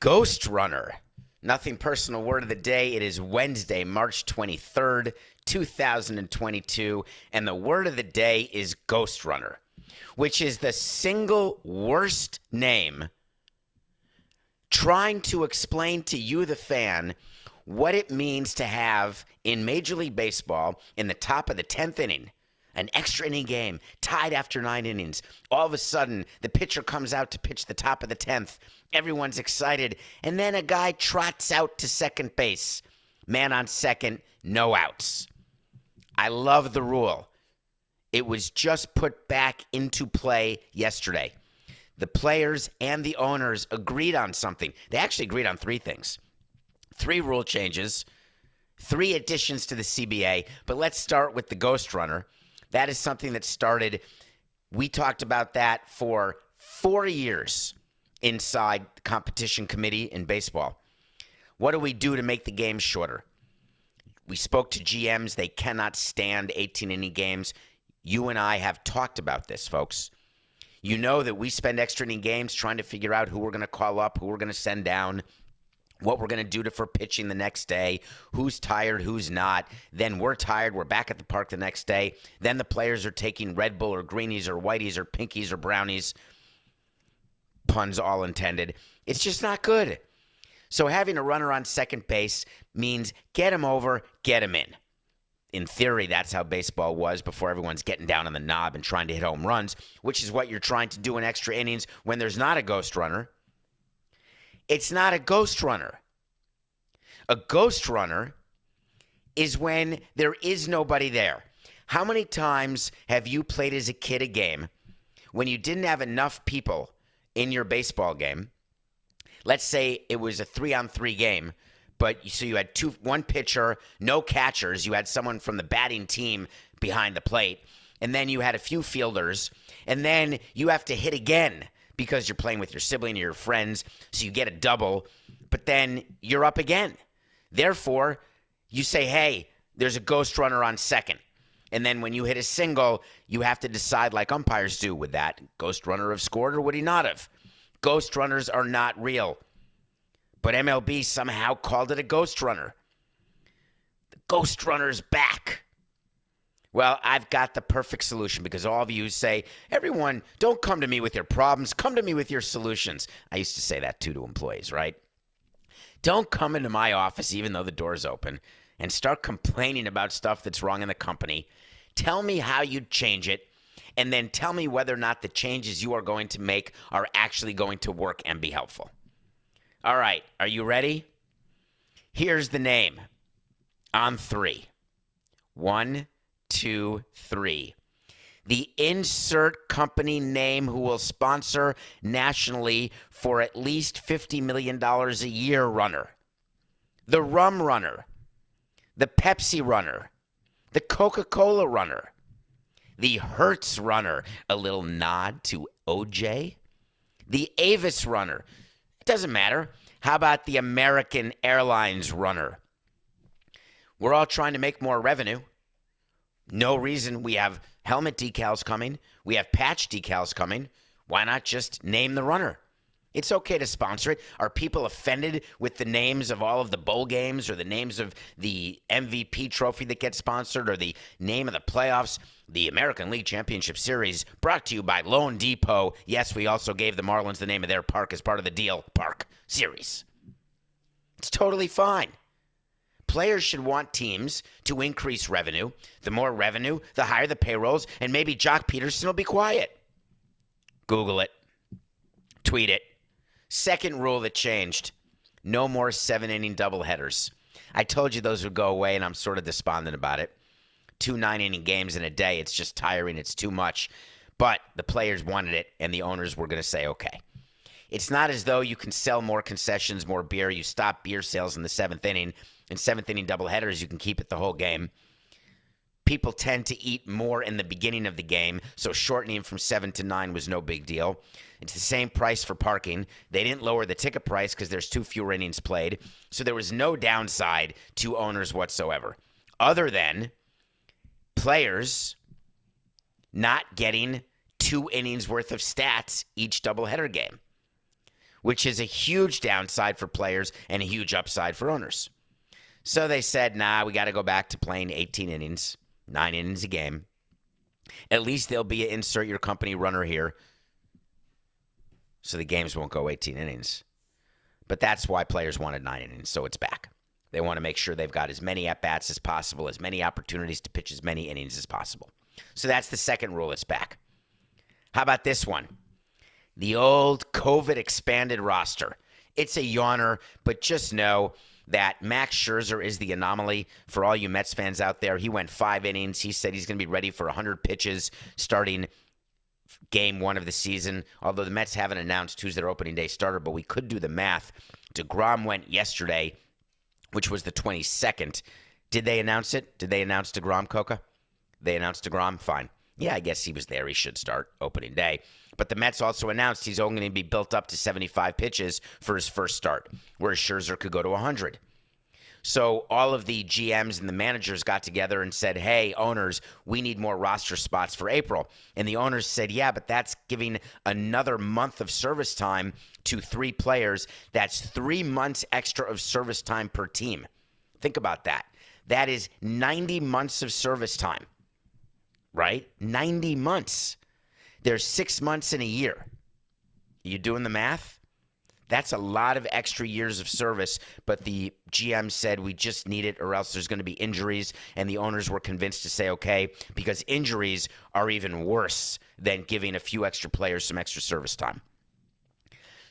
Ghost Runner. Nothing personal word of the day. It is Wednesday, March 23rd, 2022, and the word of the day is Ghost Runner, which is the single worst name trying to explain to you, the fan, what it means to have in Major League Baseball in the top of the 10th inning, an extra inning game, tied after 9 innings. All of a sudden, the pitcher comes out to pitch the top of the 10th. Everyone's excited. And then a guy trots out to second base. Man on second, no outs. I love the rule. It was just put back into play yesterday. The players and the owners agreed on something. They actually agreed on 3 things. 3 rule changes, 3 additions to the CBA. But let's start with the Ghost Runner. That is something that started, we talked about that for 4 years inside the competition committee in baseball. What do we do to make the game shorter? We spoke to GMs. They cannot stand 18-inning games. You and I have talked about this, folks. You know that we spend extra inning games trying to figure out who we're going to call up, who we're going to send down, what we're going to do for pitching the next day, who's tired, who's not. Then we're tired. We're back at the park the next day. Then the players are taking Red Bull or Greenies or Whiteys or Pinkies or Brownies. Puns all intended. It's just not good. So having a runner on second base means get him over, get him in. In theory, that's how baseball was before everyone's getting down on the knob and trying to hit home runs, which is what you're trying to do in extra innings when there's not a ghost runner. It's not a ghost runner. A ghost runner is when there is nobody there. How many times have you played as a kid a game when you didn't have enough people in your baseball game? Let's say it was a 3-on-3 game, but so you had one pitcher, no catchers. You had someone from the batting team behind the plate, and then you had a few fielders, and then you have to hit again because you're playing with your sibling or your friends, so you get a double, but then you're up again. Therefore, you say, hey, there's a ghost runner on second. And then when you hit a single, you have to decide, like umpires do, would that ghost runner have scored or would he not have? Ghost runners are not real. But MLB somehow called it a ghost runner. The ghost runner's back. Well, I've got the perfect solution because all of you say, everyone, don't come to me with your problems. Come to me with your solutions. I used to say that too to employees, right? Don't come into my office even though the door's open and start complaining about stuff that's wrong in the company. Tell me how you'd change it, and then tell me whether or not the changes you are going to make are actually going to work and be helpful. All right, are you ready? Here's the name. On 3. 1, 2, 3. The insert company name who will sponsor nationally for at least $50 million a year runner. The Rum Runner. The Pepsi Runner. The Coca-Cola Runner. The Hertz Runner. A little nod to OJ. The Avis Runner. It doesn't matter. How about the American Airlines Runner? We're all trying to make more revenue. No reason. We have helmet decals coming. We have patch decals coming. Why not just name the runner? It's okay to sponsor it. Are people offended with the names of all of the bowl games or the names of the MVP trophy that gets sponsored or the name of the playoffs? The American League Championship Series brought to you by Lone Depot. Yes, we also gave the Marlins the name of their park as part of the deal. Park Series. It's totally fine. Players should want teams to increase revenue. The more revenue, the higher the payrolls, and maybe Jock Peterson will be quiet. Google it. Tweet it. Second rule that changed. No more 7-inning doubleheaders. I told you those would go away, and I'm sort of despondent about it. 2 9-inning games in a day, it's just tiring. It's too much. But the players wanted it, and the owners were going to say, okay. It's not as though you can sell more concessions, more beer. You stop beer sales in the 7th inning. In 7th-inning doubleheaders, you can keep it the whole game. People tend to eat more in the beginning of the game, so shortening from 7 to 9 was no big deal. It's the same price for parking. They didn't lower the ticket price because there's 2 fewer innings played, so there was no downside to owners whatsoever, other than players not getting 2 innings worth of stats each doubleheader game. which is a huge downside for players and a huge upside for owners. So they said, nah, we got to go back to playing 18 innings, 9 innings a game. At least there'll be an insert your company runner here, so the games won't go 18 innings. But that's why players wanted 9 innings, so it's back. They want to make sure they've got as many at-bats as possible, as many opportunities to pitch as many innings as possible. So that's the second rule that's back. How about this one? The old COVID expanded roster. It's a yawner, but just know that Max Scherzer is the anomaly for all you Mets fans out there. He went 5 innings. He said he's going to be ready for 100 pitches starting game 1 of the season, although the Mets haven't announced who's their opening day starter, but we could do the math. DeGrom went yesterday, which was the 22nd. Did they announce it? Did they announce DeGrom, Coca? They announced DeGrom? Fine. Yeah, I guess he was there. He should start opening day. But the Mets also announced he's only going to be built up to 75 pitches for his first start, whereas Scherzer could go to 100. So all of the GMs and the managers got together and said, hey, owners, we need more roster spots for April. And the owners said, yeah, but that's giving another month of service time to 3 players. That's 3 months extra of service time per team. Think about that. That is 90 months of service time, right? 90 months. There's 6 months in a year. You doing the math? That's a lot of extra years of service, but the GM said we just need it or else there's going to be injuries, and the owners were convinced to say okay because injuries are even worse than giving a few extra players some extra service time.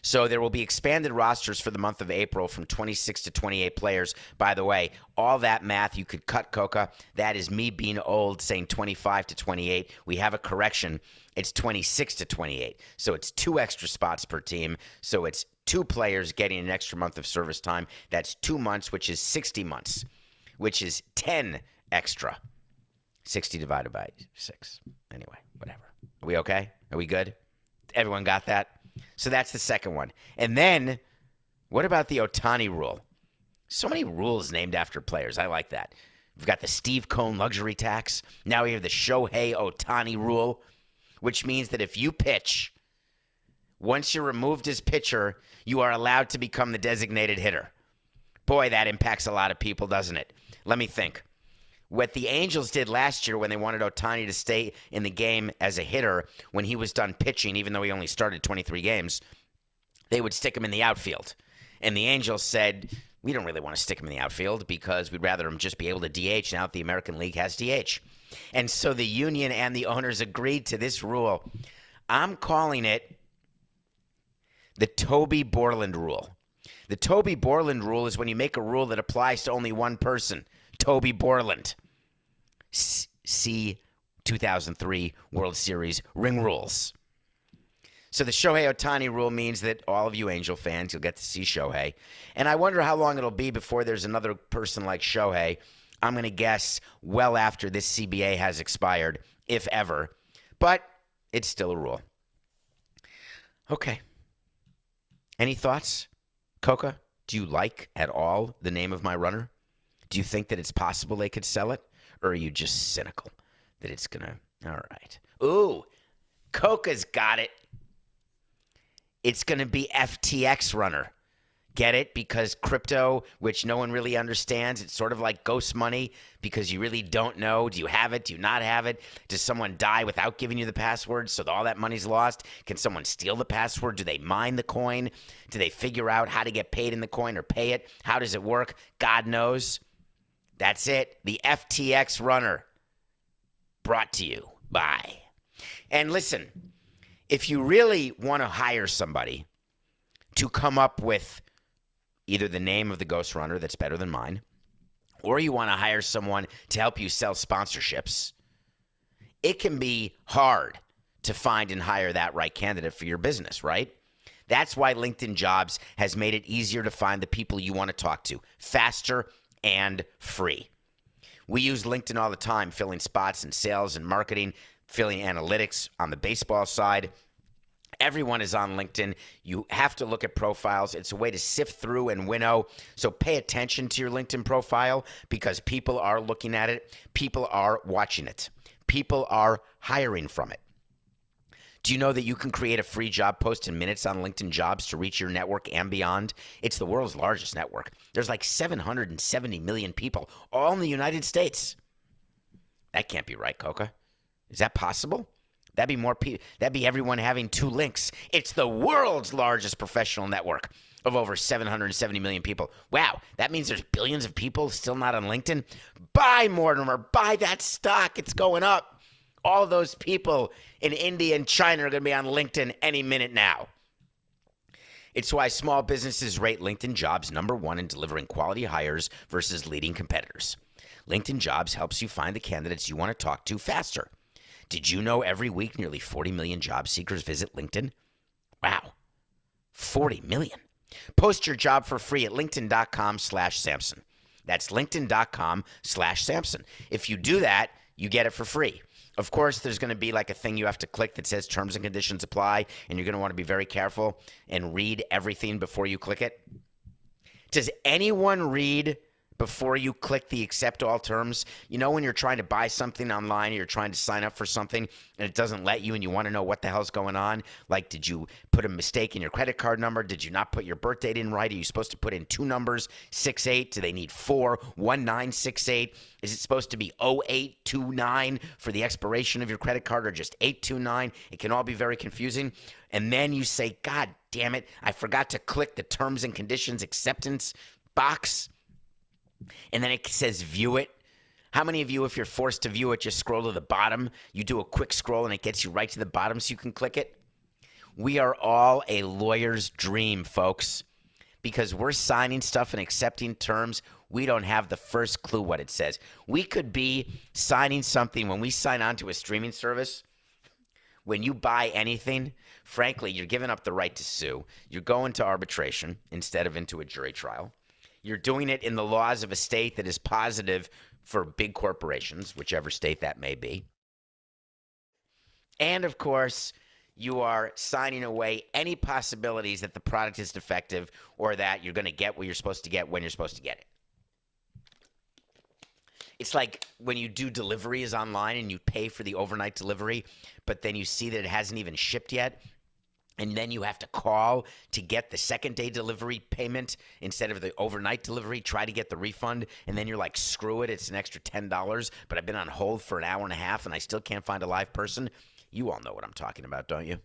So there will be expanded rosters for the month of April from 26 to 28 players. By the way, all that math you could cut, Coca. That is me being old saying 25 to 28. We have a correction. It's 26 to 28. So it's 2 extra spots per team. So it's 2 players getting an extra month of service time. That's 2 months, which is 60 months, which is 10 extra. 60 divided by 6. Anyway, whatever. Are we okay? Are we good? Everyone got that? So that's the second one. And then, what about the Ohtani rule? So many rules named after players. I like that. We've got the Steve Cohen luxury tax. Now we have the Shohei Ohtani rule, which means that if you pitch, once you're removed as pitcher, you are allowed to become the designated hitter. Boy, that impacts a lot of people, doesn't it? Let me think. What the Angels did last year when they wanted Ohtani to stay in the game as a hitter when he was done pitching, even though he only started 23 games, they would stick him in the outfield. And the Angels said, we don't really want to stick him in the outfield because we'd rather him just be able to DH now that the American League has DH. And so the union and the owners agreed to this rule. I'm calling it the Toby Borland rule. The Toby Borland rule is when you make a rule that applies to only one person. Toby Borland. See 2003 World Series ring rules. So the Shohei Ohtani rule means that all of you Angel fans, you'll get to see Shohei. And I wonder how long it'll be before there's another person like Shohei. I'm going to guess well after this CBA has expired, if ever. But it's still a rule. Okay. Any thoughts? Coca, do you like at all the name of my runner? Do you think that it's possible they could sell it? Or are you just cynical that it's going to? All right. Ooh, Coca's got it. It's going to be FTX runner. Get it? Because crypto, which no one really understands, it's sort of like ghost money because you really don't know. Do you have it? Do you not have it? Does someone die without giving you the password so that all that money's lost? Can someone steal the password? Do they mine the coin? Do they figure out how to get paid in the coin or pay it? How does it work? God knows. That's it. The FTX runner. Brought to you by. And listen, if you really want to hire somebody to come up with either the name of the ghost runner that's better than mine, or you want to hire someone to help you sell sponsorships, it can be hard to find and hire that right candidate for your business, right? That's why LinkedIn Jobs has made it easier to find the people you want to talk to, faster and free. We use LinkedIn all the time, filling spots in sales and marketing, filling analytics on the baseball side. Everyone is on LinkedIn. You have to look at profiles. It's a way to sift through and winnow. So pay attention to your LinkedIn profile because people are looking at it. People are watching it. People are hiring from it. Do you know that you can create a free job post in minutes on LinkedIn Jobs to reach your network and beyond? It's the world's largest network. There's like 770 million people, all in the United States. That can't be right, Coca. Is that possible? That'd be more people. That'd be everyone having 2 links. It's the world's largest professional network of over 770 million people. Wow, that means there's billions of people still not on LinkedIn. Buy Mortimer, buy that stock. It's going up. All those people in India and China are going to be on LinkedIn any minute now. It's why small businesses rate LinkedIn Jobs #1 in delivering quality hires versus leading competitors. LinkedIn Jobs helps you find the candidates you want to talk to faster. Did you know every week nearly 40 million job seekers visit LinkedIn? Wow, 40 million. Post your job for free at linkedin.com/Samson. That's linkedin.com/Samson. If you do that, you get it for free. Of course, there's going to be like a thing you have to click that says terms and conditions apply, and you're going to want to be very careful and read everything before you click it. Does anyone read before you click the accept all terms? You know, when you're trying to buy something online, or you're trying to sign up for something and it doesn't let you and you want to know what the hell's going on? Like, did you put a mistake in your credit card number? Did you not put your birth date in right? Are you supposed to put in 2 numbers, 68? Do they need 4, 1968? Is it supposed to be 0829 for the expiration of your credit card, or just 829? It can all be very confusing. And then you say, God damn it, I forgot to click the terms and conditions acceptance box. And then it says view it. How many of you, if you're forced to view it, just scroll to the bottom? You do a quick scroll and it gets you right to the bottom so you can click it? We are all a lawyer's dream, folks, because we're signing stuff and accepting terms. We don't have the first clue what it says. We could be signing something when we sign on to a streaming service. When you buy anything, frankly, you're giving up the right to sue. You're going to arbitration instead of into a jury trial. You're doing it in the laws of a state that is positive for big corporations, whichever state that may be. And, of course, you are signing away any possibilities that the product is defective or that you're going to get what you're supposed to get when you're supposed to get it. It's like when you do deliveries online and you pay for the overnight delivery, but then you see that it hasn't even shipped yet. And then you have to call to get the second-day delivery payment instead of the overnight delivery, try to get the refund, and then you're like, screw it, it's an extra $10, but I've been on hold for an hour and a half and I still can't find a live person. You all know what I'm talking about, don't you?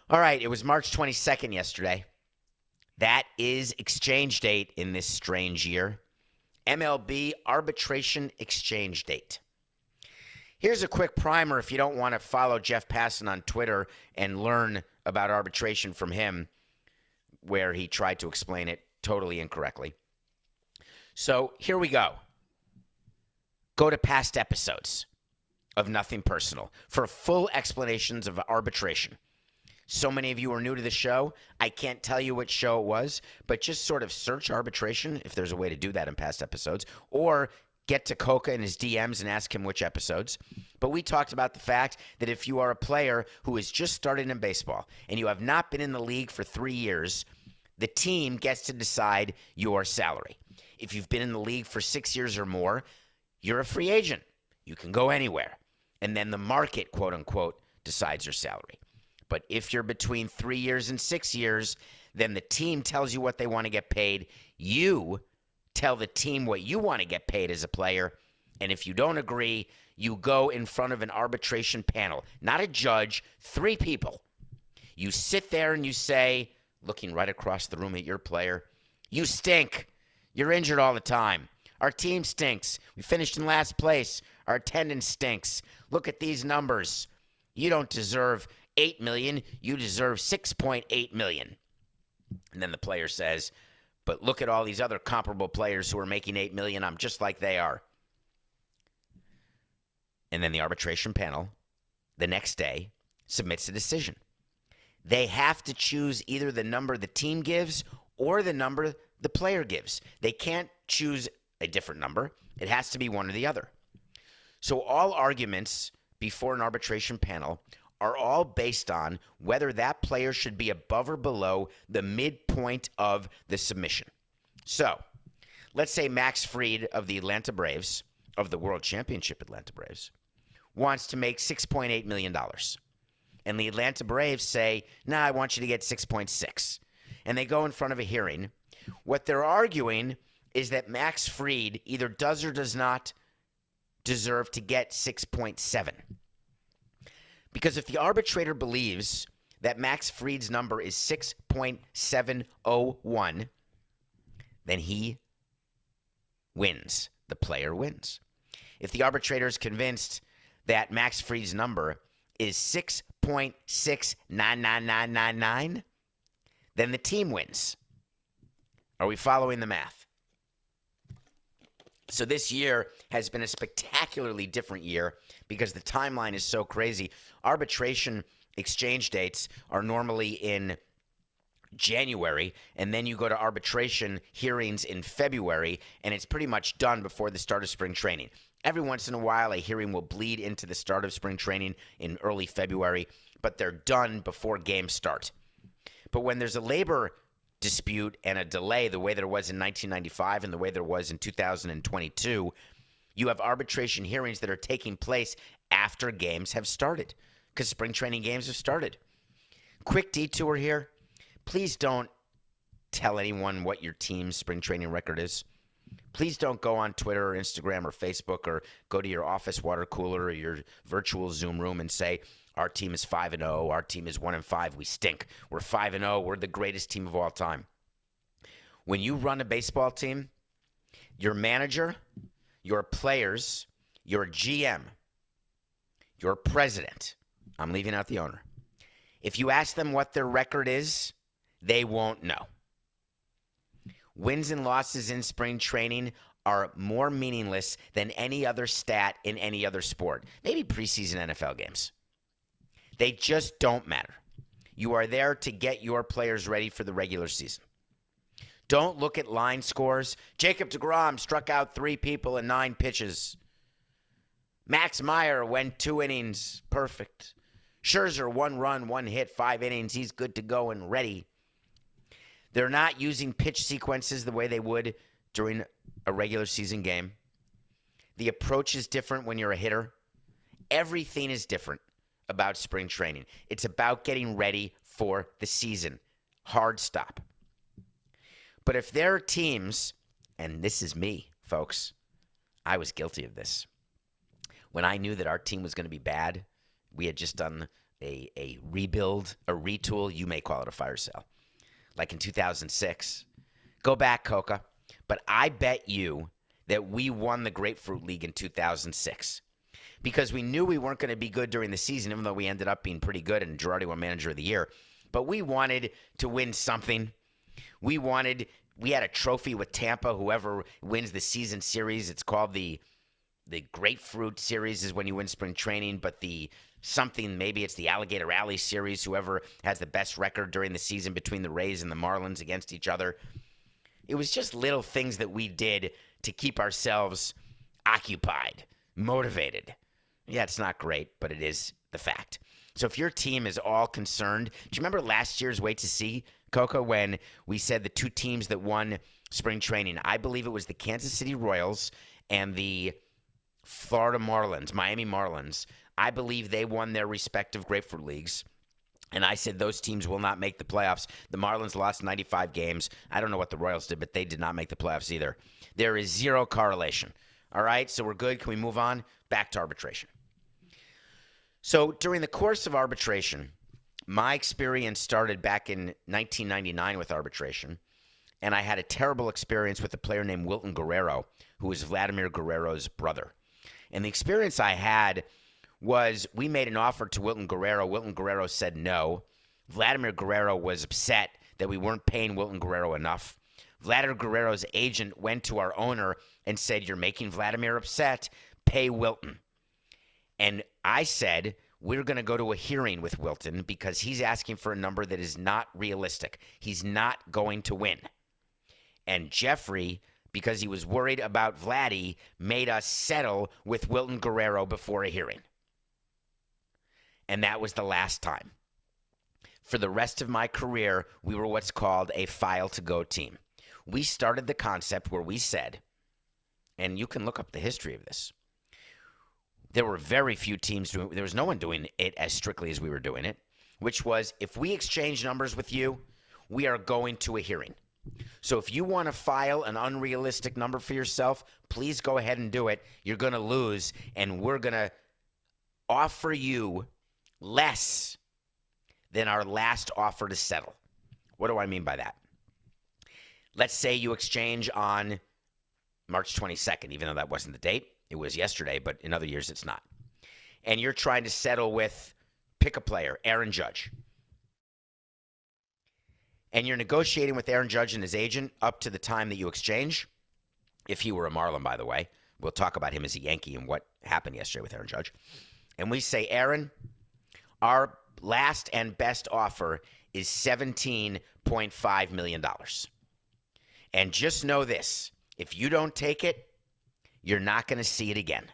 All right, it was March 22nd yesterday. That is exchange date in this strange year. MLB arbitration exchange date. Here's a quick primer if you don't want to follow Jeff Passan on Twitter and learn about arbitration from him, where he tried to explain it totally incorrectly. So here we go. Go to past episodes of Nothing Personal for full explanations of arbitration. So many of you are new to the show. I can't tell you what show it was, but just sort of search arbitration, if there's a way to do that in past episodes, or get to Coca in his DMs and ask him which episodes. But we talked about the fact that if you are a player who is just starting in baseball and you have not been in the league for 3 years, the team gets to decide your salary. If you've been in the league for 6 years or more, you're a free agent. You can go anywhere. And then the market, quote unquote, decides your salary. But if you're between 3 years and 6 years, then the team tells you what they want to get paid. You tell the team what you want to get paid as a player, and if you don't agree, you go in front of an arbitration panel, not a judge, 3 people. You sit there and you say, looking right across the room at your player, you stink. You're injured all the time. Our team stinks. We finished in last place. Our attendance stinks. Look at these numbers. You don't deserve $8 million. You deserve $6.8 million. And then the player says, but look at all these other comparable players who are making $8 million. I'm just like they are. And then the arbitration panel, the next day, submits a decision. They have to choose either the number the team gives or the number the player gives. They can't choose a different number. It has to be one or the other. So all arguments before an arbitration panel are all based on whether that player should be above or below the midpoint of the submission. So, let's say Max Fried of the Atlanta Braves, of the World Championship Atlanta Braves, wants to make $6.8 million. And the Atlanta Braves say, nah, I want you to get 6.6. And they go in front of a hearing. What they're arguing is that Max Fried either does or does not deserve to get 6.7. Because if the arbitrator believes that Max Fried's number is 6.701, then he wins. The player wins. If the arbitrator is convinced that Max Fried's number is 6.69999, then the team wins. Are we following the math? So this year has been a spectacularly different year because the timeline is so crazy. Arbitration exchange dates are normally in January, and then you go to arbitration hearings in February, and it's pretty much done before the start of spring training. Every once in a while, a hearing will bleed into the start of spring training in early February, but they're done before games start. But when there's a labor dispute and a delay, the way there was in 1995 and the way there was in 2022, you have arbitration hearings that are taking place after games have started because spring training games have started. Quick detour here. Please don't tell anyone what your team's spring training record is. Please don't go on Twitter or Instagram or Facebook or go to your office water cooler or your virtual Zoom room and say, our team is 5-0, our team is 1-5, we stink. We're 5-0, we're the greatest team of all time. When you run a baseball team, your manager, your players, your GM, your president, I'm leaving out the owner. If you ask them what their record is, they won't know. Wins and losses in spring training are more meaningless than any other stat in any other sport. Maybe preseason NFL games. They just don't matter. You are there to get your players ready for the regular season. Don't look at line scores. Jacob deGrom struck out 3 people in 9 pitches. Max Meyer went 2 innings. Perfect. Scherzer, 1 run, 1 hit, 5 innings. He's good to go and ready. They're not using pitch sequences the way they would during a regular season game. The approach is different when you're a hitter. Everything is different about spring training. It's about getting ready for the season. Hard stop. But if there are teams, and this is me, folks, I was guilty of this. When I knew that our team was going to be bad, we had just done a rebuild, a retool, you may call it a fire sale, like in 2006. Go back, Coca. But I bet you that we won the Grapefruit League in 2006 because we knew we weren't going to be good during the season, even though we ended up being pretty good and Girardi won Manager of the Year. But we wanted to win something. We had a trophy with Tampa. Whoever wins the season series, it's called the Grapefruit Series is when you win spring training, but maybe it's the Alligator Alley Series, whoever has the best record during the season between the Rays and the Marlins against each other. It was just little things that we did to keep ourselves occupied, motivated. Yeah, it's not great, but it is the fact. So if your team is all concerned, do you remember last year's Wait to See, Coco, when we said the 2 teams that won spring training? I believe it was the Kansas City Royals and the Florida Marlins, Miami Marlins. I believe they won their respective Grapefruit Leagues. And I said those teams will not make the playoffs. The Marlins lost 95 games. I don't know what the Royals did, but they did not make the playoffs either. There is zero correlation. All right, so we're good. Can we move on? Back to arbitration. So during the course of arbitration, my experience started back in 1999 with arbitration, and I had a terrible experience with a player named Wilton Guerrero, who was Vladimir Guerrero's brother. And the experience I had was we made an offer to Wilton Guerrero. Wilton Guerrero said no. Vladimir Guerrero was upset that we weren't paying Wilton Guerrero enough. Vladimir Guerrero's agent went to our owner and said, "You're making Vladimir upset. Pay Wilton." And I said, we're going to go to a hearing with Wilton because he's asking for a number that is not realistic. He's not going to win. And Jeffrey, because he was worried about Vladdy, made us settle with Wilton Guerrero before a hearing. And that was the last time. For the rest of my career, we were what's called a file-to-go team. We started the concept where we said, and you can look up the history of this, there were very few teams doing, there was no one doing it as strictly as we were doing it, which was if we exchange numbers with you, we are going to a hearing. So if you want to file an unrealistic number for yourself, please go ahead and do it. You're going to lose, and we're going to offer you less than our last offer to settle. What do I mean by that? Let's say you exchange on March 22nd, even though that wasn't the date. It was yesterday, but in other years it's not. And you're trying to settle with, pick a player, Aaron Judge. And you're negotiating with Aaron Judge and his agent up to the time that you exchange. If he were a Marlin, by the way. We'll talk about him as a Yankee and what happened yesterday with Aaron Judge. And we say, Aaron, our last and best offer is $17.5 million. And just know this, if you don't take it, you're not going to see it again.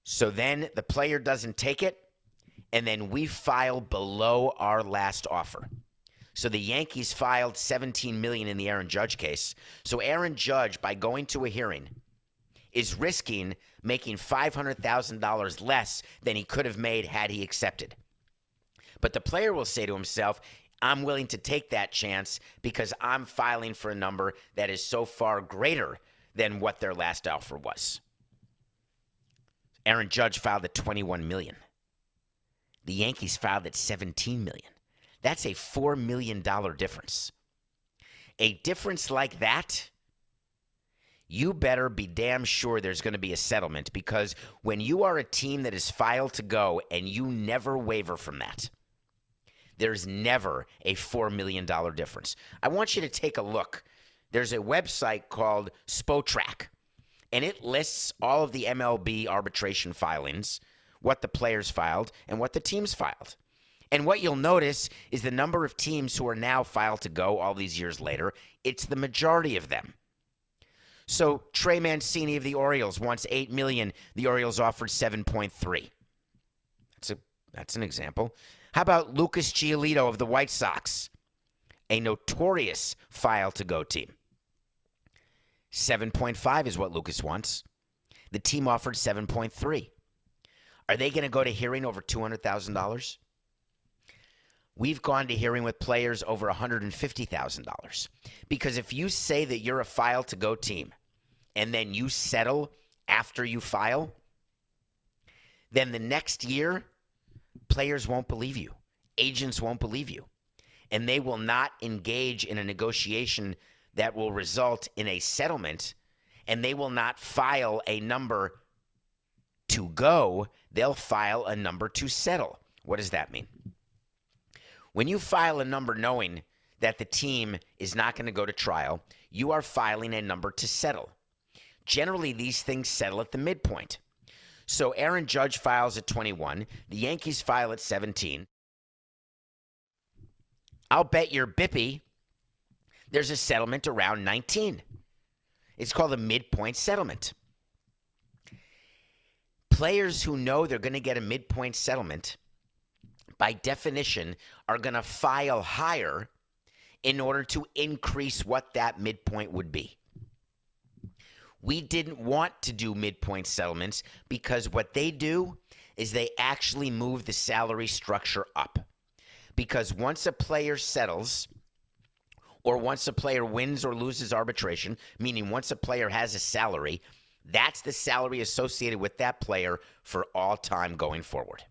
So then the player doesn't take it, and then we file below our last offer. So the Yankees filed $17 million in the Aaron Judge case. So Aaron Judge, by going to a hearing, is risking making $500,000 less than he could have made had he accepted. But the player will say to himself, I'm willing to take that chance because I'm filing for a number that is so far greater than what their last offer was. Aaron Judge filed at $21 million. The Yankees filed at $17 million. That's a $4 million difference. A difference like that, you better be damn sure there's going to be a settlement, because when you are a team that is filed to go and you never waver from that, there's never a $4 million difference. I want you to take a look. There's a website called Spotrac, and it lists all of the MLB arbitration filings, what the players filed and what the teams filed. And what you'll notice is the number of teams who are now filed to go all these years later, it's the majority of them. So Trey Mancini of the Orioles wants $8 million. The Orioles offered $7.3. That's an example. How about Lucas Giolito of the White Sox, a notorious file-to-go team? 7.5 is what Lucas wants. The team offered 7.3. Are they going to go to hearing over $200,000? We've gone to hearing with players over $150,000. Because if you say that you're a file-to-go team and then you settle after you file, then the next year, players won't believe you. Agents won't believe you. And they will not engage in a negotiation that will result in a settlement, and they will not file a number to go. They'll file a number to settle. What does that mean? When you file a number knowing that the team is not going to go to trial, you are filing a number to settle. Generally, these things settle at the midpoint. So Aaron Judge files at 21. The Yankees file at 17. I'll bet your Bippy there's a settlement around 19. It's called a midpoint settlement. Players who know they're going to get a midpoint settlement, by definition, are going to file higher in order to increase what that midpoint would be. We didn't want to do midpoint settlements because what they do is they actually move the salary structure up. Because once a player settles, or once a player wins or loses arbitration, meaning once a player has a salary, that's the salary associated with that player for all time going forward.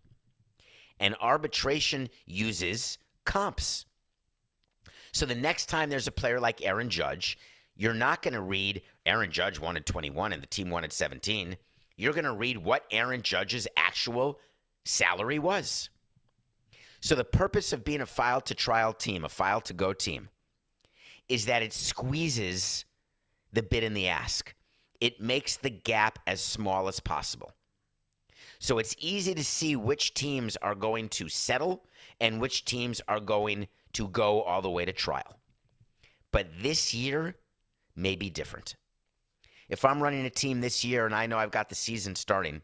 And arbitration uses comps. So the next time there's a player like Aaron Judge, you're not going to read Aaron Judge wanted 21 and the team wanted 17. You're going to read what Aaron Judge's actual salary was. So the purpose of being a file-to-trial team, a file-to-go team, is that it squeezes the bid and the ask. It makes the gap as small as possible. So it's easy to see which teams are going to settle and which teams are going to go all the way to trial. But this year may be different. If I'm running a team this year and I know I've got the season starting,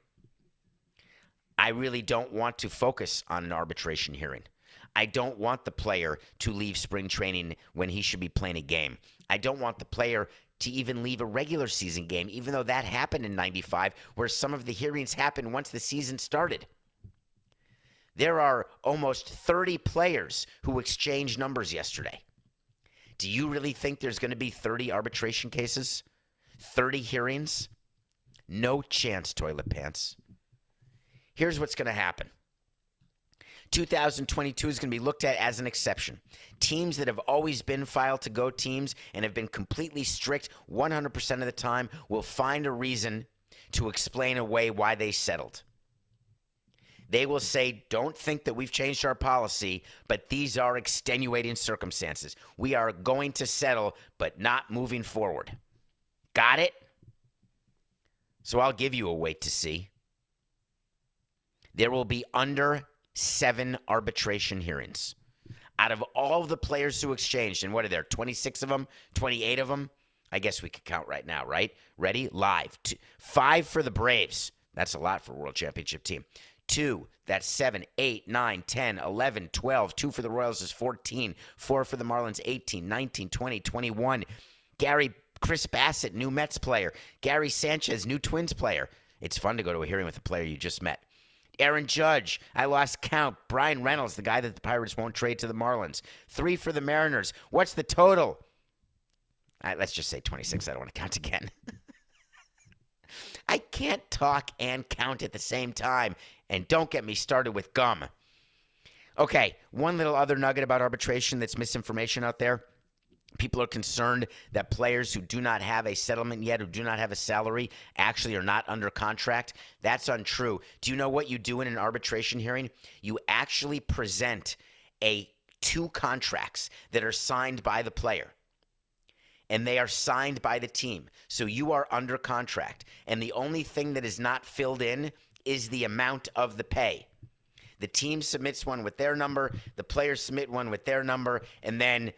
I really don't want to focus on an arbitration hearing. I don't want the player to leave spring training when he should be playing a game. I don't want the player to even leave a regular season game, even though that happened in 95, where some of the hearings happened once the season started. There are almost 30 players who exchanged numbers yesterday. Do you really think there's going to be 30 arbitration cases? 30 hearings? No chance, toilet pants. Here's what's going to happen. 2022 is going to be looked at as an exception. Teams that have always been filed to go teams and have been completely strict 100% of the time will find a reason to explain away why they settled. They will say, don't think that we've changed our policy, but these are extenuating circumstances. We are going to settle, but not moving forward. Got it? So I'll give you a wait to see. There will be under 7 arbitration hearings. Out of all of the players who exchanged, and what are there, 26 of them, 28 of them? I guess we could count right now, right? Ready? Live. 5 for the Braves. That's a lot for a World Championship team. 2, that's 7, 8, 9, 10, 11, 12. 2 for the Royals is 14. 4 for the Marlins, 18, 19, 20, 21. Chris Bassett, new Mets player. Gary Sanchez, new Twins player. It's fun to go to a hearing with a player you just met. Aaron Judge, I lost count. Brian Reynolds, the guy that the Pirates won't trade to the Marlins. 3 for the Mariners. What's the total? Let's just say 26. I don't want to count again. I can't talk and count at the same time. And don't get me started with gum. Okay, one little other nugget about arbitration that's misinformation out there. People are concerned that players who do not have a settlement yet, who do not have a salary, actually are not under contract. That's untrue. Do you know what you do in an arbitration hearing? You actually present 2 contracts that are signed by the player. And they are signed by the team. So you are under contract. And the only thing that is not filled in is the amount of the pay. The team submits one with their number, the players submit one with their number, and then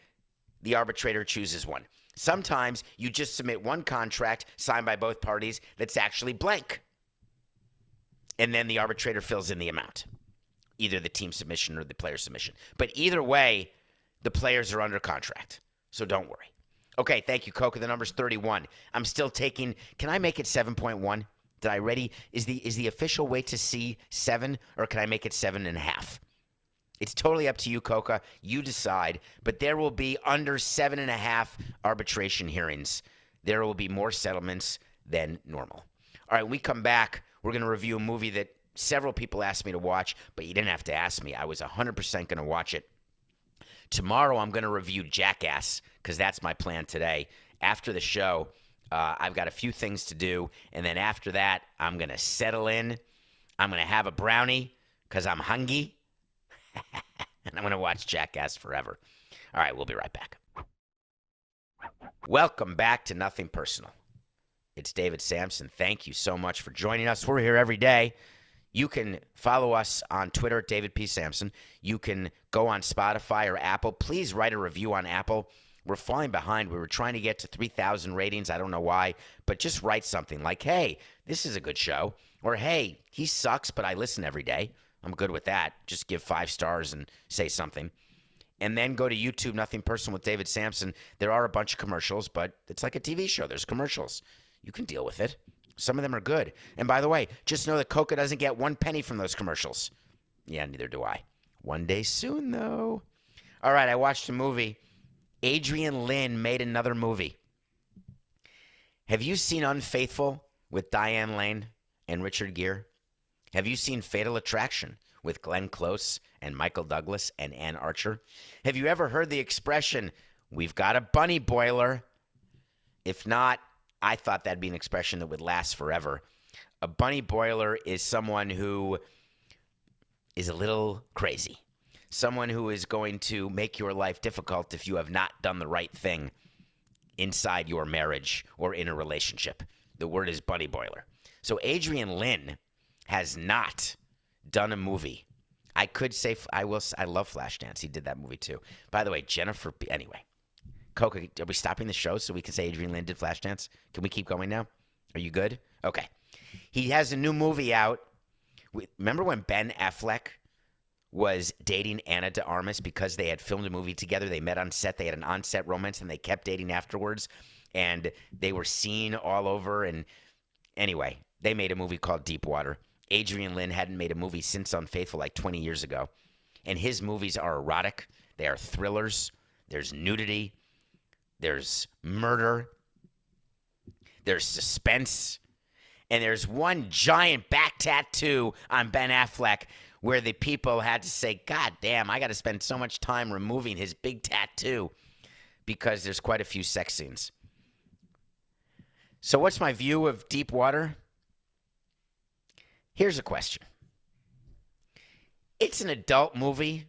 the arbitrator chooses one. Sometimes you just submit one contract signed by both parties that's actually blank. And then the arbitrator fills in the amount, either the team submission or the player submission. But either way, the players are under contract. So don't worry. Okay, thank you, Coca. The number's 31. I'm still taking, can I make it 7.1? Did I ready? Is the official way to see 7, or can I make it 7.5? It's totally up to you, Coca. You decide. But there will be under 7.5 arbitration hearings. There will be more settlements than normal. All right, when we come back, we're going to review a movie that several people asked me to watch, but you didn't have to ask me. I was 100% going to watch it. Tomorrow, I'm going to review Jackass, because that's my plan today. After the show, I've got a few things to do, and then after that, I'm going to settle in. I'm going to have a brownie, because I'm hungry, and I'm going to watch Jackass forever. All right, we'll be right back. Welcome back to Nothing Personal. It's David Samson. Thank you so much for joining us. We're here every day. You can follow us on Twitter at David P. Samson. You can go on Spotify or Apple. Please write a review on Apple. We're falling behind. We were trying to get to 3,000 ratings. I don't know why, but just write something like, hey, this is a good show. Or, hey, he sucks, but I listen every day. I'm good with that. Just give 5 stars and say something. And then go to YouTube, Nothing Personal with David Samson. There are a bunch of commercials, but it's like a TV show. There's commercials. You can deal with it. Some of them are good. And by the way, just know that Coca doesn't get 1 penny from those commercials. Yeah, neither do I. One day soon, though. All right, I watched a movie. Adrian Lynn made another movie. Have you seen Unfaithful with Diane Lane and Richard Gere? Have you seen Fatal Attraction with Glenn Close and Michael Douglas and Ann Archer? Have you ever heard the expression, we've got a bunny boiler? If not, I thought that'd be an expression that would last forever. A bunny boiler is someone who is a little crazy. Someone who is going to make your life difficult if you have not done the right thing inside your marriage or in a relationship. The word is bunny boiler. So Adrian Lynn has not done a movie. I could say, I love Flashdance. He did that movie too. By the way, anyway. Coca, are we stopping the show so we can say Adrian Lynn did Flashdance? Can we keep going now? Are you good? Okay. He has a new movie out. Remember when Ben Affleck was dating Ana de Armas because they had filmed a movie together. They met on set. They had an on-set romance, and they kept dating afterwards. And they were seen all over. And anyway, they made a movie called Deep Water. Adrian Lin hadn't made a movie since Unfaithful, like 20 years ago. And his movies are erotic. They are thrillers. There's nudity. There's murder. There's suspense. And there's one giant back tattoo on Ben Affleck where the people had to say, God damn, I got to spend so much time removing his big tattoo because there's quite a few sex scenes. So what's my view of Deep Water? Here's a question. It's an adult movie,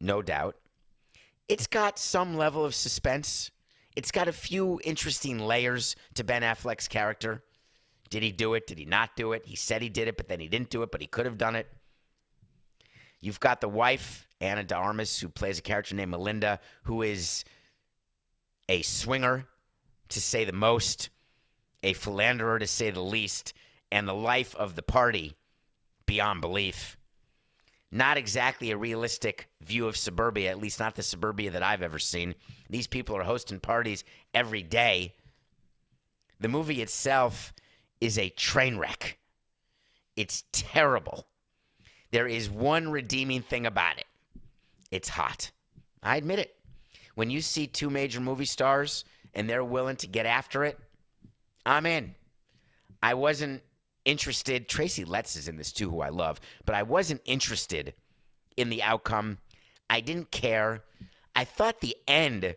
no doubt. It's got some level of suspense. It's got a few interesting layers to Ben Affleck's character. Did he do it? Did he not do it? He said he did it, but then he didn't do it, but he could have done it. You've got the wife, Ana de Armas, who plays a character named Melinda, who is a swinger, to say the most, a philanderer, to say the least, and the life of the party beyond belief. Not exactly a realistic view of suburbia, at least not the suburbia that I've ever seen. These people are hosting parties every day. The movie itself is a train wreck. It's terrible. There is one redeeming thing about it. It's hot. I admit it. When you see two major movie stars and they're willing to get after it, I'm in. I wasn't interested. Tracy Letts is in this too, who I love, but I wasn't interested in the outcome. I didn't care. I thought the end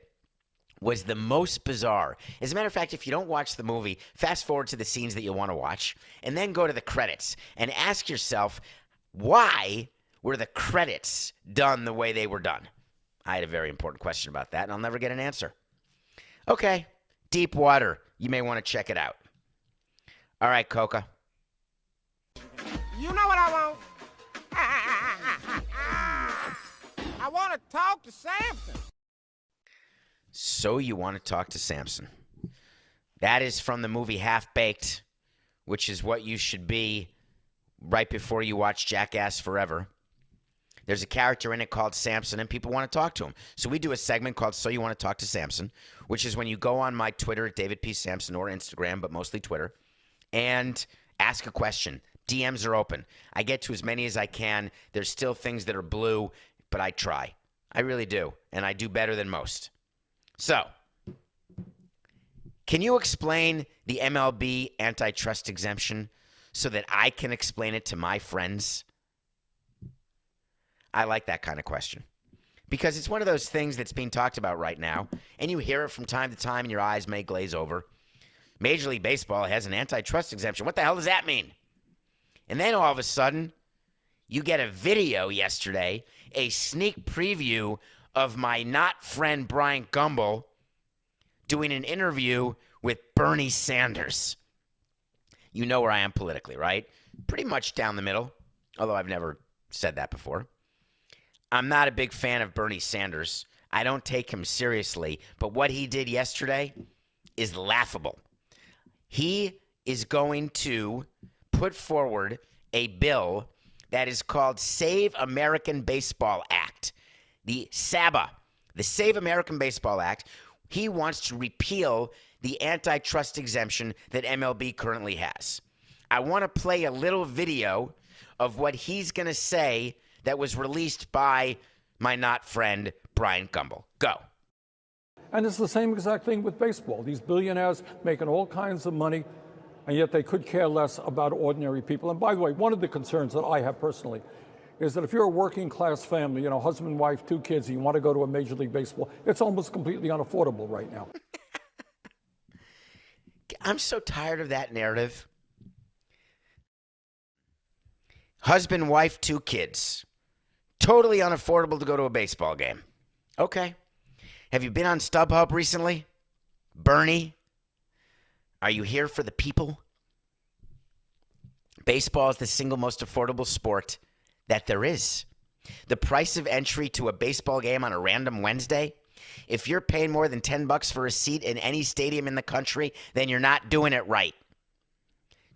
was the most bizarre. As a matter of fact, if you don't watch the movie, fast forward to the scenes that you want to watch, and then go to the credits and ask yourself, why were the credits done the way they were done? I had a very important question about that, and I'll never get an answer. Okay, Deep Water. You may want to check it out. All right, Coca. You know what I want? I want to talk to Samson. So you want to talk to Samson. That is from the movie Half Baked, which is what you should be right before you watch Jackass Forever. There's a character in it called Samson, and people want to talk to him. So we do a segment called So You Want to Talk to Samson, which is when you go on my Twitter at David P. Samson or Instagram, but mostly Twitter, and ask a question. DMs are open. I get to as many as I can. There's still things that are blue, but I try. I really do, and I do better than most. So, can you explain the MLB antitrust exemption so that I can explain it to my friends? I like that kind of question because it's one of those things that's being talked about right now, and you hear it from time to time, and your eyes may glaze over. Major League Baseball has an antitrust exemption. What the hell does that mean? And then all of a sudden, you get a video yesterday, a sneak preview of my not friend Brian Gumbel doing an interview with Bernie Sanders. You know where I am politically, right? Pretty much down the middle, although I've never said that before. I'm not a big fan of Bernie Sanders. I don't take him seriously, but what he did yesterday is laughable. He is going to put forward a bill that is called Save American Baseball Act. The SABA, the Save American Baseball Act. He wants to repeal the antitrust exemption that MLB currently has. I want to play a little video of what he's going to say that was released by my not friend, Brian Gumbel. Go. And it's the same exact thing with baseball. These billionaires making all kinds of money, and yet they could care less about ordinary people. And by the way, one of the concerns that I have personally is that if you're a working class family, husband, wife, 2 kids, and you want to go to a Major League Baseball, it's almost completely unaffordable right now. I'm so tired of that narrative. Husband, wife, 2 kids. Totally unaffordable to go to a baseball game. Okay. Have you been on StubHub recently? Bernie? Are you here for the people? Baseball is the single most affordable sport that there is. The price of entry to a baseball game on a random Wednesday, if you're paying more than $10 for a seat in any stadium in the country, then you're not doing it right.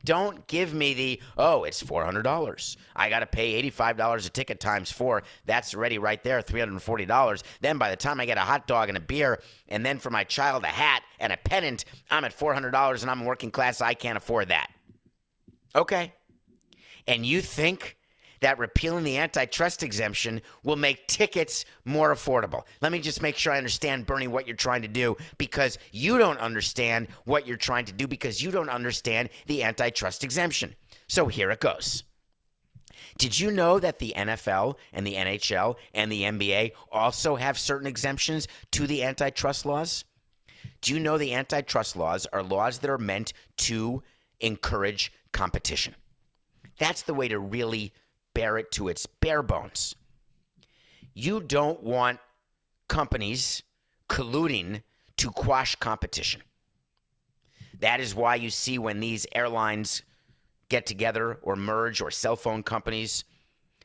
Don't give me the, oh, it's $400. I got to pay $85 a ticket times 4. That's already right there, $340. Then by the time I get a hot dog and a beer, and then for my child a hat and a pennant, I'm at $400 and I'm working class. I can't afford that. Okay. And you think that repealing the antitrust exemption will make tickets more affordable? Let me just make sure I understand, Bernie, what you're trying to do, because you don't understand what you're trying to do because you don't understand the antitrust exemption. So here it goes. Did you know that the NFL and the NHL and the NBA also have certain exemptions to the antitrust laws? Do you know the antitrust laws are laws that are meant to encourage competition? That's the way to really bear it to its bare bones. You don't want companies colluding to quash competition. That is why you see when these airlines get together or merge, or cell phone companies,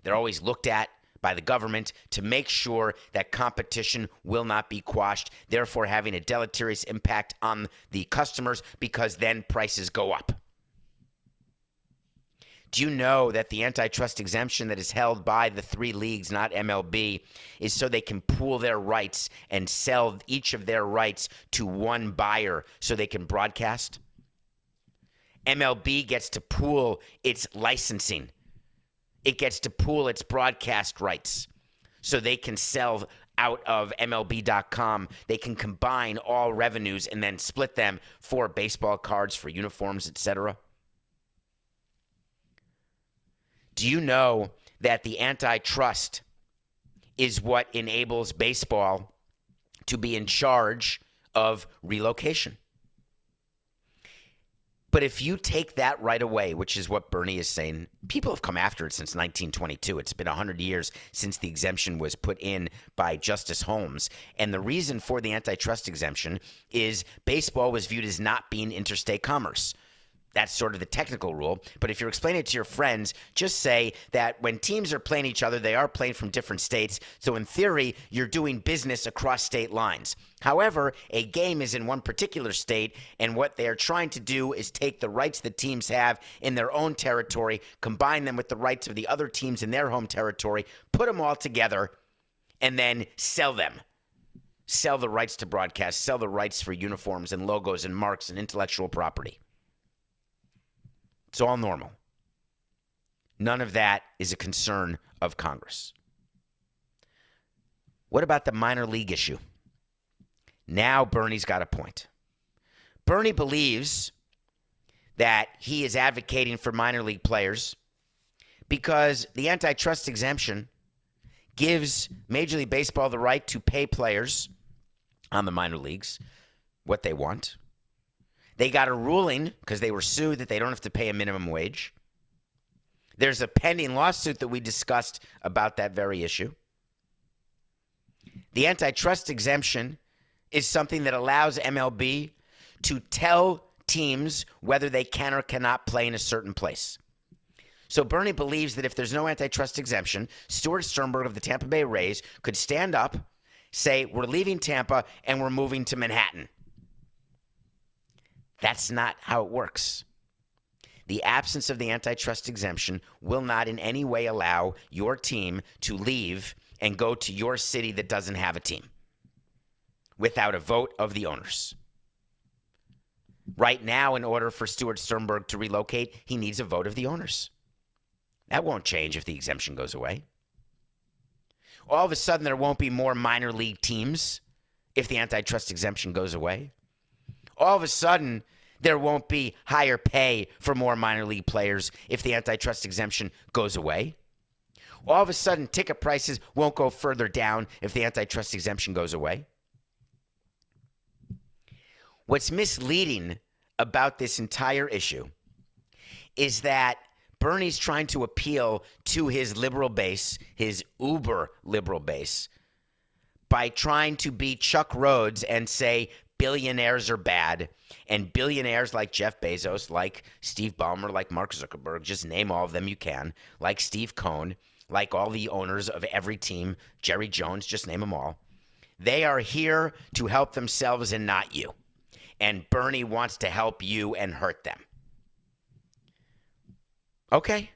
they're always looked at by the government to make sure that competition will not be quashed, therefore having a deleterious impact on the customers, because then prices go up. Do you know that the antitrust exemption that is held by the 3 leagues, not MLB, is so they can pool their rights and sell each of their rights to one buyer so they can broadcast? MLB gets to pool its licensing. It gets to pool its broadcast rights so they can sell out of MLB.com. They can combine all revenues and then split them for baseball cards, for uniforms, etc. Do you know that the antitrust is what enables baseball to be in charge of relocation? But if you take that right away, which is what Bernie is saying, people have come after it since 1922. It's been 100 years since the exemption was put in by Justice Holmes. And the reason for the antitrust exemption is baseball was viewed as not being interstate commerce. That's sort of the technical rule. But if you're explaining it to your friends, just say that when teams are playing each other, they are playing from different states. So in theory, you're doing business across state lines. However, a game is in one particular state, and what they are trying to do is take the rights that teams have in their own territory, combine them with the rights of the other teams in their home territory, put them all together, and then sell them. Sell the rights to broadcast, sell the rights for uniforms and logos and marks and intellectual property. It's all normal. None of that is a concern of Congress. What about the minor league issue? Now Bernie's got a point. Bernie believes that he is advocating for minor league players because the antitrust exemption gives Major League Baseball the right to pay players on the minor leagues what they want. They got a ruling because they were sued that they don't have to pay a minimum wage. There's a pending lawsuit that we discussed about that very issue. The antitrust exemption is something that allows MLB to tell teams whether they can or cannot play in a certain place. So Bernie believes that if there's no antitrust exemption, Stuart Sternberg of the Tampa Bay Rays could stand up, say, we're leaving Tampa and we're moving to Manhattan. That's not how it works. The absence of the antitrust exemption will not in any way allow your team to leave and go to your city that doesn't have a team without a vote of the owners. Right now, in order for Stuart Sternberg to relocate, he needs a vote of the owners. That won't change if the exemption goes away. All of a sudden, there won't be more minor league teams if the antitrust exemption goes away. All of a sudden, there won't be higher pay for more minor league players if the antitrust exemption goes away. All of a sudden, ticket prices won't go further down if the antitrust exemption goes away. What's misleading about this entire issue is that Bernie's trying to appeal to his liberal base, his uber liberal base, by trying to be Chuck Rhodes and say billionaires are bad, and billionaires like Jeff Bezos, like Steve Ballmer, like Mark Zuckerberg, just name all of them you can, like Steve Cohn, like all the owners of every team, Jerry Jones, just name them all. They are here to help themselves and not you. And Bernie wants to help you and hurt them. Okay.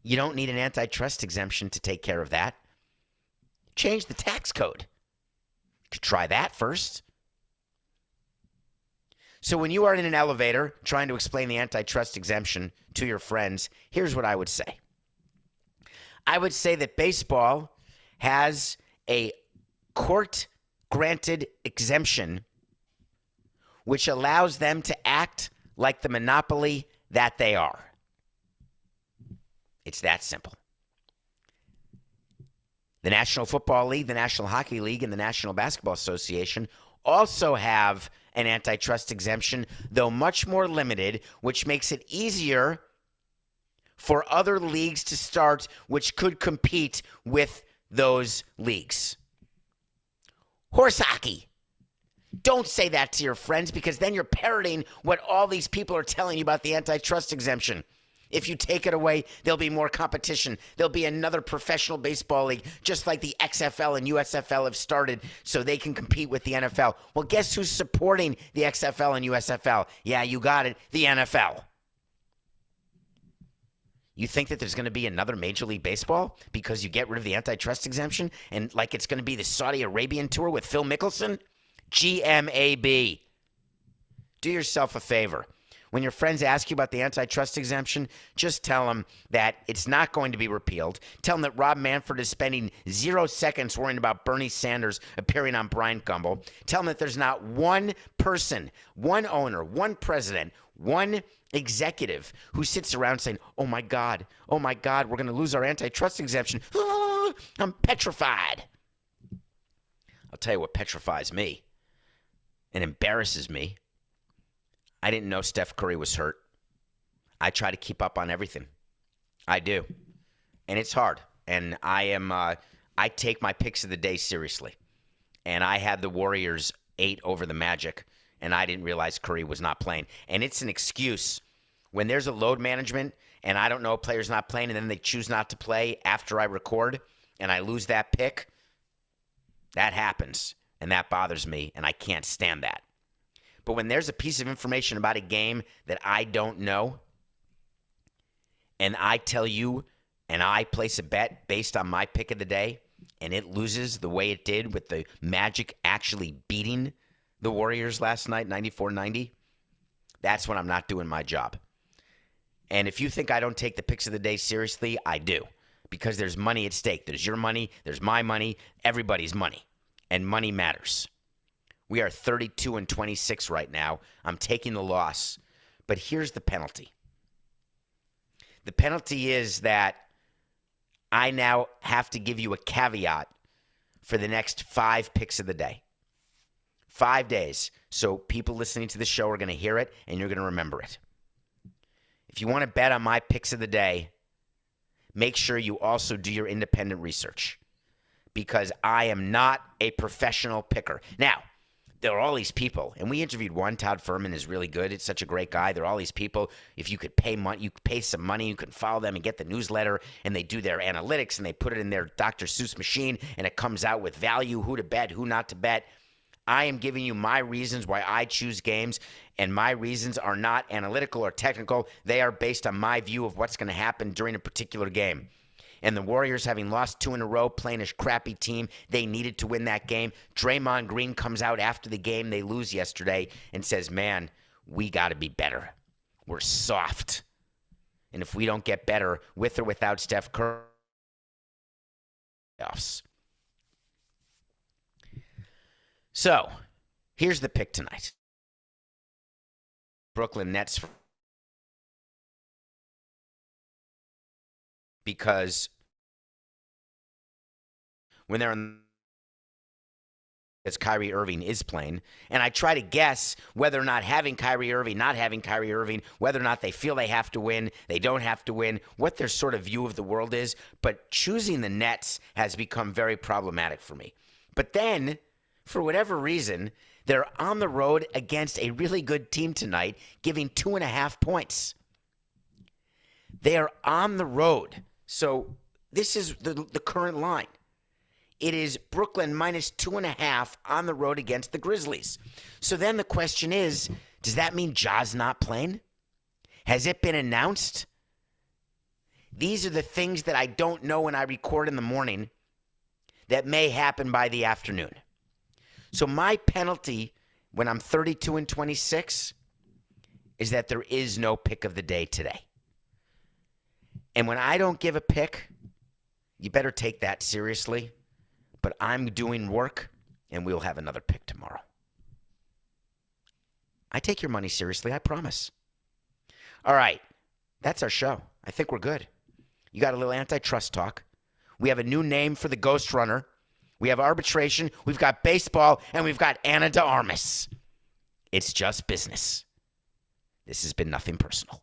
You don't need an antitrust exemption to take care of that. Change the tax code. You could try that first. So when you are in an elevator trying to explain the antitrust exemption to your friends, here's what I would say. I would say that baseball has a court-granted exemption which allows them to act like the monopoly that they are. It's that simple. The National Football League, the National Hockey League, and the National Basketball Association also have an antitrust exemption, though much more limited, which makes it easier for other leagues to start, which could compete with those leagues. Horse hockey. Don't say that to your friends, because then you're parroting what all these people are telling you about the antitrust exemption. If you take it away, there'll be more competition. There'll be another professional baseball league, just like the XFL and USFL have started, so they can compete with the NFL. Well, guess who's supporting the XFL and USFL? Yeah, you got it, the NFL. You think that there's going to be another Major League Baseball because you get rid of the antitrust exemption, and like it's going to be the Saudi Arabian tour with Phil Mickelson? GMAB. Do yourself a favor. When your friends ask you about the antitrust exemption, just tell them that it's not going to be repealed. Tell them that Rob Manfred is spending 0 seconds worrying about Bernie Sanders appearing on Bryant Gumbel. Tell them that there's not one person, one owner, one president, one executive who sits around saying, oh my God, we're going to lose our antitrust exemption. I'm petrified. I'll tell you what petrifies me and embarrasses me. I didn't know Steph Curry was hurt. I try to keep up on everything. I do. And it's hard. And I take my picks of the day seriously. And I had the Warriors 8 over the Magic, and I didn't realize Curry was not playing. And it's an excuse. When there's a load management and I don't know a player's not playing and then they choose not to play after I record and I lose that pick, that happens. And that bothers me, and I can't stand that. But when there's a piece of information about a game that I don't know, and I tell you, and I place a bet based on my pick of the day, and it loses the way it did with the Magic actually beating the Warriors last night, 94-90, that's when I'm not doing my job. And if you think I don't take the picks of the day seriously, I do. Because there's money at stake. There's your money, there's my money, everybody's money. And money matters. We are 32-26 right now. I'm taking the loss. But here's the penalty. The penalty is that I now have to give you a caveat for the next 5 picks of the day. 5 days. So people listening to the show are going to hear it, and you're going to remember it. If you want to bet on my picks of the day, make sure you also do your independent research, because I am not a professional picker. Now, there are all these people, and we interviewed one. Todd Furman is really good. It's such a great guy. There are all these people. If you could pay money, you could pay some money, you can follow them and get the newsletter, and they do their analytics, and they put it in their Dr. Seuss machine, and it comes out with value, who to bet, who not to bet. I am giving you my reasons why I choose games, and my reasons are not analytical or technical. They are based on my view of what's going to happen during a particular game. And the Warriors, having lost 2 in a row, playing a crappy team, they needed to win that game. Draymond Green comes out after the game they lose yesterday and says, man, we got to be better. We're soft. And if we don't get better, with or without Steph Curry, playoffs. So, here's the pick tonight. Brooklyn Nets. Because when they're in, as Kyrie Irving is playing, and I try to guess whether or not having Kyrie Irving, not having Kyrie Irving, whether or not they feel they have to win, they don't have to win, what their sort of view of the world is. But choosing the Nets has become very problematic for me. But then, for whatever reason, they're on the road against a really good team tonight, giving 2.5 points. They are on the road. So this is the current line. It is Brooklyn minus 2.5 on the road against the Grizzlies. So then the question is, does that mean Ja's not playing? Has it been announced These are the things that I don't know when I record in the morning that may happen by the afternoon. So my penalty when I'm 32 and 26 is that there is no pick of the day today. And when I don't give a pick, you better take that seriously. But I'm doing work, and we'll have another pick tomorrow. I take your money seriously, I promise. All right, that's our show. I think we're good. You got a little antitrust talk. We have a new name for the Ghost Runner. We have arbitration. We've got baseball, and we've got Ana de Armas. It's just business. This has been nothing personal.